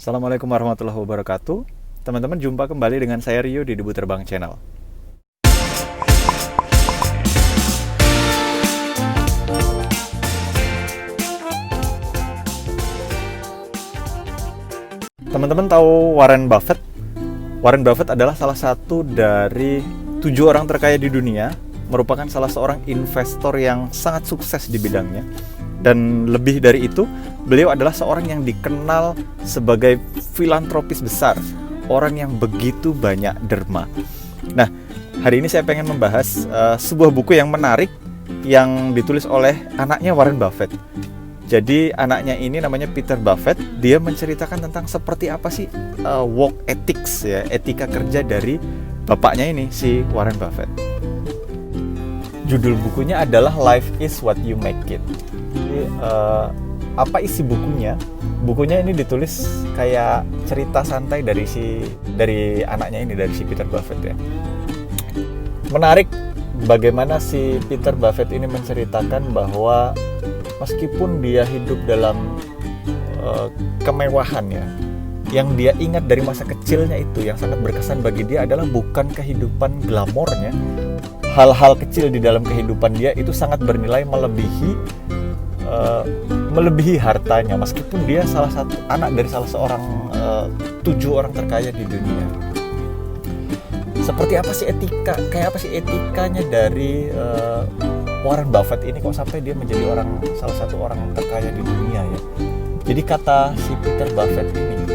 Assalamualaikum warahmatullahi wabarakatuh. Teman-teman, jumpa kembali dengan saya Rio di Debu Terbang Channel. Teman-teman tahu Warren Buffett? Warren Buffett adalah salah satu dari 7 orang terkaya di dunia, merupakan salah seorang investor yang sangat sukses di bidangnya. Dan lebih dari itu, beliau adalah seorang yang dikenal sebagai filantropis besar, orang yang begitu banyak derma. Nah, hari ini saya pengen membahas sebuah buku yang menarik yang ditulis oleh anaknya Warren Buffett. Jadi anaknya ini namanya Peter Buffett. Dia menceritakan tentang seperti apa sih work ethics, ya, etika kerja dari bapaknya ini, si Warren Buffett. Judul bukunya adalah Life is What You Make It. Jadi, apa isi bukunya? Bukunya ini ditulis kayak cerita santai dari anaknya ini, dari si Peter Buffett, ya. Menarik bagaimana si Peter Buffett ini menceritakan bahwa meskipun dia hidup dalam kemewahan, ya, yang dia ingat dari masa kecilnya itu yang sangat berkesan bagi dia adalah bukan kehidupan glamornya. Hal-hal kecil di dalam kehidupan dia itu sangat bernilai melebihi hartanya, meskipun dia salah satu anak dari salah seorang 7 orang terkaya di dunia. Seperti apa sih kayak apa sih etikanya dari Warren Buffett ini kok sampai dia menjadi salah satu orang terkaya di dunia, ya. Jadi kata si Peter Buffett ini,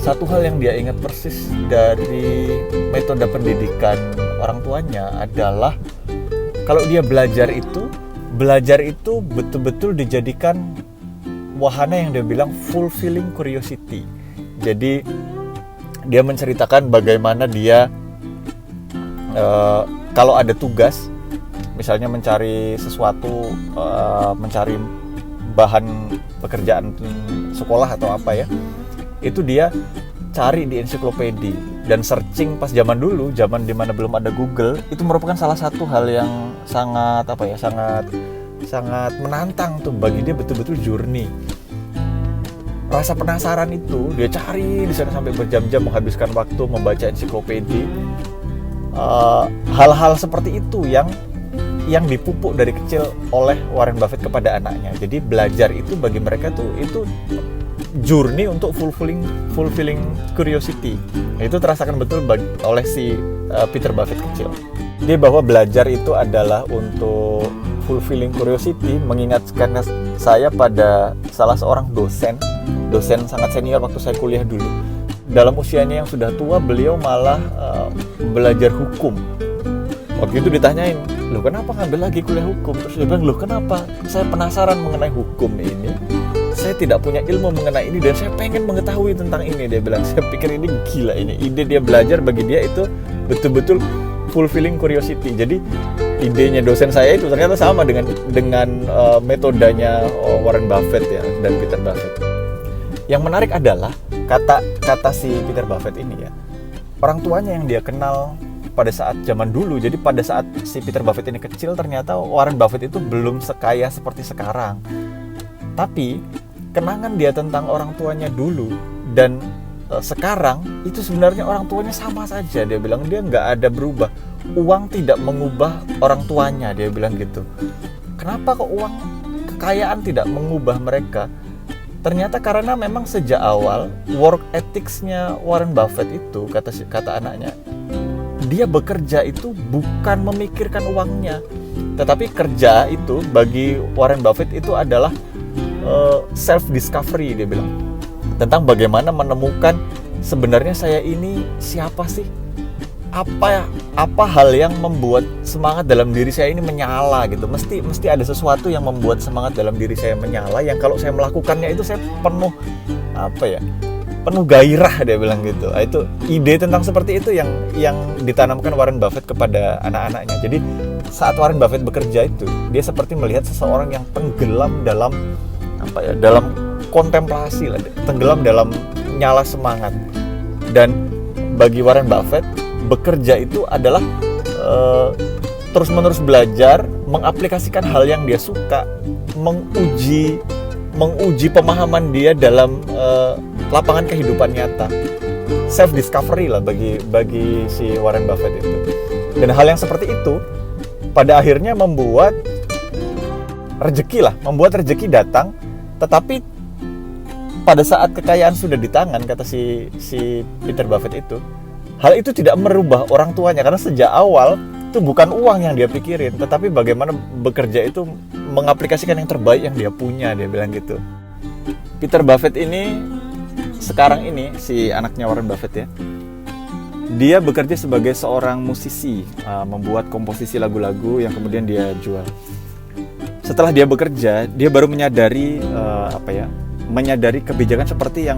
satu hal yang dia ingat persis dari metode pendidikan orang tuanya adalah kalau dia belajar itu betul-betul dijadikan wahana yang dia bilang fulfilling curiosity. Jadi dia menceritakan bagaimana dia kalau ada tugas, misalnya mencari sesuatu, mencari bahan pekerjaan sekolah atau apa, ya, itu dia cari di ensiklopedia dan searching. Pas zaman dimana belum ada Google, itu merupakan salah satu hal yang sangat menantang tuh bagi dia, betul-betul journey. Rasa penasaran itu dia cari di sana sampai berjam-jam, menghabiskan waktu membaca ensiklopedia. Hal-hal seperti itu yang dipupuk dari kecil oleh Warren Buffett kepada anaknya. Jadi belajar itu bagi mereka tuh itu journey untuk fulfilling curiosity. Itu terasakan betul oleh si Peter Buffett kecil. Dia bahwa belajar itu adalah untuk fulfilling curiosity, mengingatkan saya pada salah seorang dosen sangat senior waktu saya kuliah dulu. Dalam usianya yang sudah tua, beliau malah belajar hukum. Waktu itu ditanyain, "Loh, kenapa ngambil lagi kuliah hukum?" Terus dia bilang, "Loh, kenapa? Saya penasaran mengenai hukum ini. Saya tidak punya ilmu mengenai ini dan saya pengen mengetahui tentang ini." Dia bilang, "Saya pikir ini gila ini. Ide dia belajar bagi dia itu betul-betul fulfilling curiosity." Jadi idenya dosen saya itu ternyata sama dengan metodenya Warren Buffett, ya, dan Peter Buffett. Yang menarik adalah kata si Peter Buffett ini, ya, orang tuanya yang dia kenal pada saat zaman dulu. Jadi pada saat si Peter Buffett ini kecil, ternyata Warren Buffett itu belum sekaya seperti sekarang. Tapi kenangan dia tentang orang tuanya dulu dan sekarang itu sebenarnya orang tuanya sama saja. Dia bilang dia nggak ada berubah. Uang tidak mengubah orang tuanya, dia bilang gitu. Kenapa kok kekayaan tidak mengubah mereka? Ternyata karena memang sejak awal work ethics-nya Warren Buffett itu, kata anaknya, dia bekerja itu bukan memikirkan uangnya, tetapi kerja itu bagi Warren Buffett itu adalah self discovery. Dia bilang tentang bagaimana menemukan sebenarnya saya ini siapa sih, apa hal yang membuat semangat dalam diri saya ini menyala gitu. Mesti ada sesuatu yang membuat semangat dalam diri saya menyala, yang kalau saya melakukannya itu saya penuh gairah, dia bilang gitu. Itu ide tentang seperti itu yang ditanamkan Warren Buffett kepada anak-anaknya. Jadi saat Warren Buffett bekerja itu, dia seperti melihat seseorang yang tenggelam dalam kontemplasi, tenggelam dalam nyala semangat. Dan bagi Warren Buffett, bekerja itu adalah terus-menerus belajar, mengaplikasikan hal yang dia suka, menguji pemahaman dia dalam lapangan kehidupan nyata, self discovery lah bagi si Warren Buffett itu. Dan hal yang seperti itu pada akhirnya membuat rezeki datang. Tetapi pada saat kekayaan sudah di tangan, kata si Peter Buffett itu, hal itu tidak merubah orang tuanya, karena sejak awal itu bukan uang yang dia pikirin, tetapi bagaimana bekerja itu mengaplikasikan yang terbaik yang dia punya, dia bilang gitu. Peter Buffett ini sekarang ini, si anaknya Warren Buffett ya, dia bekerja sebagai seorang musisi, membuat komposisi lagu-lagu yang kemudian dia jual. Setelah dia bekerja, dia baru menyadari menyadari kebijakan seperti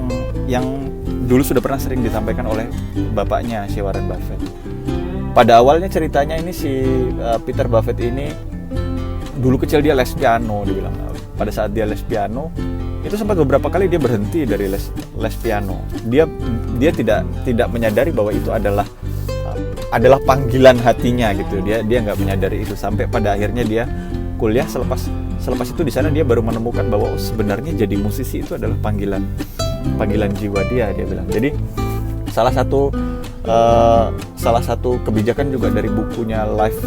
yang dulu sudah pernah sering disampaikan oleh bapaknya, si Warren Buffett. Pada awalnya ceritanya ini si Peter Buffett ini dulu kecil dia les piano, dia bilang. Pada saat dia les piano, itu sempat beberapa kali dia berhenti dari les piano. Dia tidak menyadari bahwa itu adalah panggilan hatinya gitu. Dia nggak menyadari itu sampai pada akhirnya dia kuliah. Selepas itu di sana dia baru menemukan bahwa sebenarnya jadi musisi itu adalah panggilan jiwa dia bilang. Jadi salah satu kebijakan juga dari bukunya Life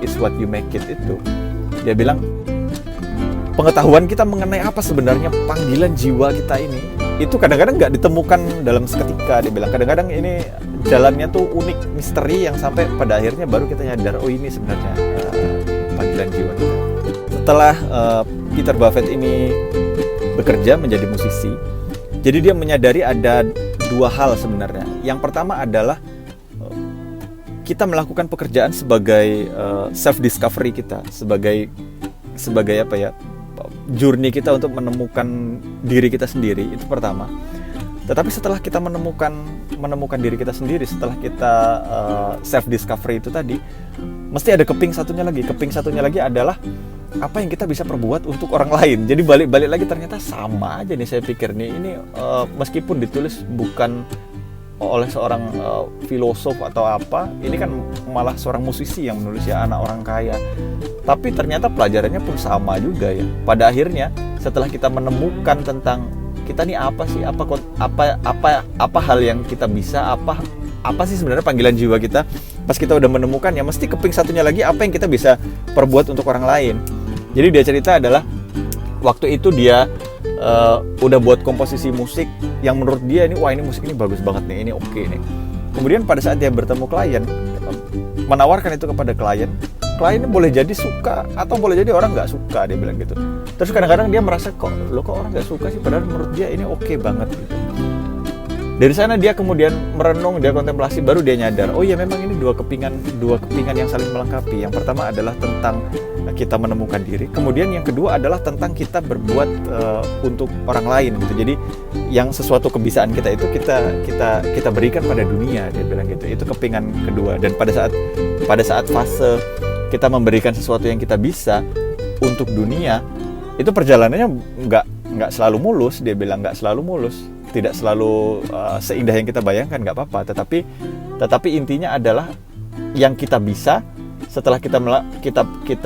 is What You Make It itu, dia bilang pengetahuan kita mengenai apa sebenarnya panggilan jiwa kita ini itu kadang-kadang nggak ditemukan dalam seketika. Dia bilang kadang-kadang ini jalannya tuh unik, misteri, yang sampai pada akhirnya baru kita nyadar, oh ini sebenarnya panggilan jiwa kita. Setelah Peter Buffett ini bekerja menjadi musisi, jadi dia menyadari ada dua hal sebenarnya. Yang pertama adalah kita melakukan pekerjaan sebagai self discovery kita, sebagai journey kita untuk menemukan diri kita sendiri, itu pertama. Tetapi setelah kita menemukan diri kita sendiri, setelah kita self discovery itu tadi, mesti ada keping satunya lagi adalah apa yang kita bisa perbuat untuk orang lain. Jadi balik lagi ternyata sama aja nih, saya pikir nih ini meskipun ditulis bukan oleh seorang filosof atau apa, ini kan malah seorang musisi yang menulis, ya, anak orang kaya, tapi ternyata pelajarannya pun sama juga ya. Pada akhirnya setelah kita menemukan tentang kita nih apa sih, apa hal yang kita bisa, apa sih sebenarnya panggilan jiwa kita, pas kita udah menemukan, ya mesti keping satunya lagi apa yang kita bisa perbuat untuk orang lain. Jadi dia cerita adalah waktu itu dia udah buat komposisi musik yang menurut dia ini, wah ini musik ini bagus banget nih, ini oke nih. Kemudian pada saat dia bertemu klien, menawarkan itu kepada klien boleh jadi suka atau boleh jadi orang nggak suka, dia bilang gitu. Terus kadang-kadang dia merasa kok orang nggak suka sih, padahal menurut dia ini oke banget gitu. Dari sana dia kemudian merenung, dia kontemplasi, baru dia nyadar, oh iya memang ini dua kepingan yang saling melengkapi. Yang pertama adalah tentang kita menemukan diri, kemudian yang kedua adalah tentang kita berbuat untuk orang lain gitu. Jadi yang sesuatu kebisaan kita itu kita berikan pada dunia, dia bilang gitu. Itu kepingan kedua. Dan pada saat fase kita memberikan sesuatu yang kita bisa untuk dunia, itu perjalanannya nggak selalu mulus, dia bilang nggak selalu mulus. Tidak selalu seindah yang kita bayangkan, nggak apa-apa. Tetapi intinya adalah yang kita bisa setelah kita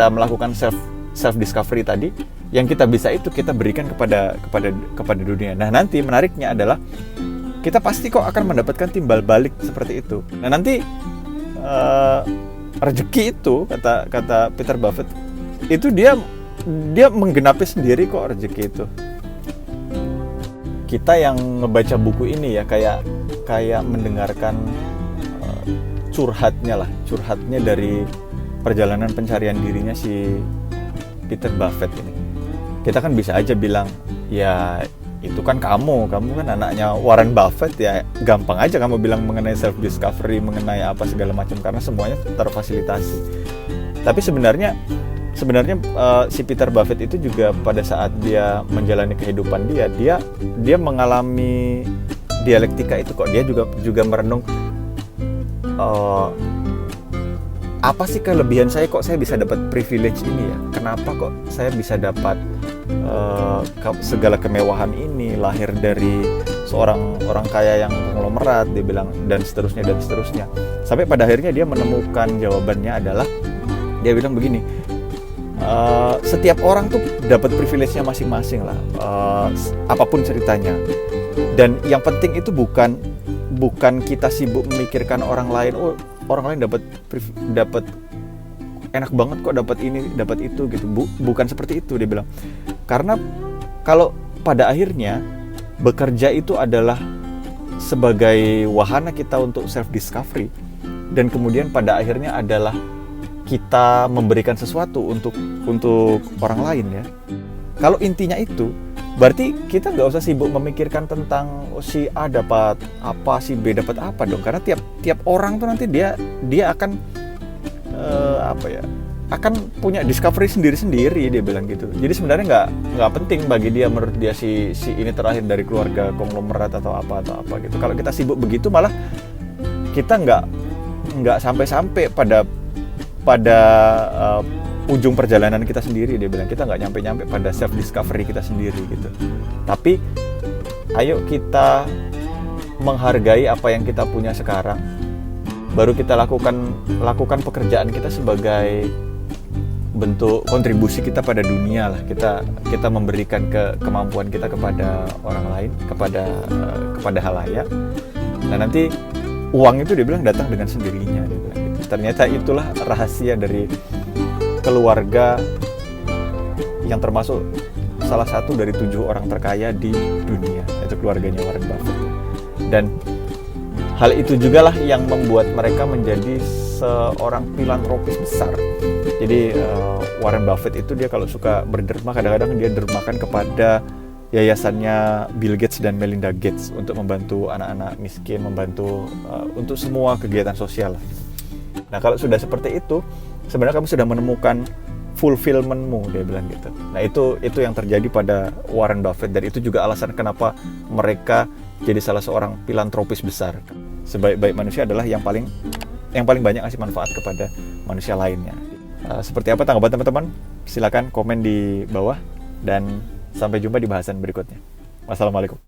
melakukan self discovery tadi, yang kita bisa itu kita berikan kepada dunia. Nah nanti menariknya adalah kita pasti kok akan mendapatkan timbal balik seperti itu. Nah nanti rezeki itu kata Peter Buffett itu dia menggenapi sendiri kok rezeki itu. Kita yang ngebaca buku ini ya kayak mendengarkan curhatnya dari perjalanan pencarian dirinya si Peter Buffett ini. Kita kan bisa aja bilang, ya itu kan kamu kan anaknya Warren Buffett, ya gampang aja kamu bilang mengenai self discovery, mengenai apa segala macam, karena semuanya terfasilitasi. Tapi sebenarnya si Peter Buffett itu juga pada saat dia menjalani kehidupan dia mengalami dialektika itu kok. Dia juga merenung, apa sih kelebihan saya, kok saya bisa dapat privilege ini ya, kenapa kok saya bisa dapat segala kemewahan ini, lahir dari seorang orang kaya yang konglomerat, dia bilang, dan seterusnya. Sampai pada akhirnya dia menemukan jawabannya adalah, dia bilang begini, setiap orang tuh dapat privilege-nya masing-masing lah, apapun ceritanya. Dan yang penting itu bukan kita sibuk memikirkan orang lain, oh orang lain dapat enak banget kok, dapat ini dapat itu gitu. Bukan seperti itu, dia bilang. Karena kalau pada akhirnya bekerja itu adalah sebagai wahana kita untuk self discovery, dan kemudian pada akhirnya adalah kita memberikan sesuatu untuk orang lain ya. Kalau intinya itu, berarti kita nggak usah sibuk memikirkan tentang si A dapat apa, si B dapat apa dong. Karena tiap orang tuh nanti dia akan akan punya discovery sendiri-sendiri, dia bilang gitu. Jadi sebenarnya nggak penting bagi dia, menurut dia si ini terakhir dari keluarga konglomerat atau apa gitu. Kalau kita sibuk begitu, malah kita nggak sampai pada ujung perjalanan kita sendiri, dia bilang. Kita nggak nyampe pada self discovery kita sendiri gitu. Tapi ayo kita menghargai apa yang kita punya sekarang, baru kita lakukan pekerjaan kita sebagai bentuk kontribusi kita pada dunia lah. Kita memberikan kemampuan kita kepada orang lain, kepada halayak. Nah nanti uang itu, dia bilang, datang dengan sendirinya, dia bilang gitu. Ternyata itulah rahasia dari keluarga yang termasuk salah satu dari 7 orang terkaya di dunia, yaitu keluarganya Warren Buffett. Dan hal itu juga lah yang membuat mereka menjadi seorang filantropis besar. Jadi Warren Buffett itu dia kalau suka berderma, kadang-kadang dia dermakan kepada yayasannya Bill Gates dan Melinda Gates untuk membantu anak-anak miskin, membantu untuk semua kegiatan sosial. Nah kalau sudah seperti itu, sebenarnya kamu sudah menemukan fulfillment-mu, dia bilang gitu. Nah itu yang terjadi pada Warren Buffett, dan itu juga alasan kenapa mereka jadi salah seorang filantropis besar. Sebaik-baik manusia adalah yang paling banyak ngasih manfaat kepada manusia lainnya. Seperti apa tanggapan teman-teman? Silakan komen di bawah, dan sampai jumpa di bahasan berikutnya. Wassalamualaikum.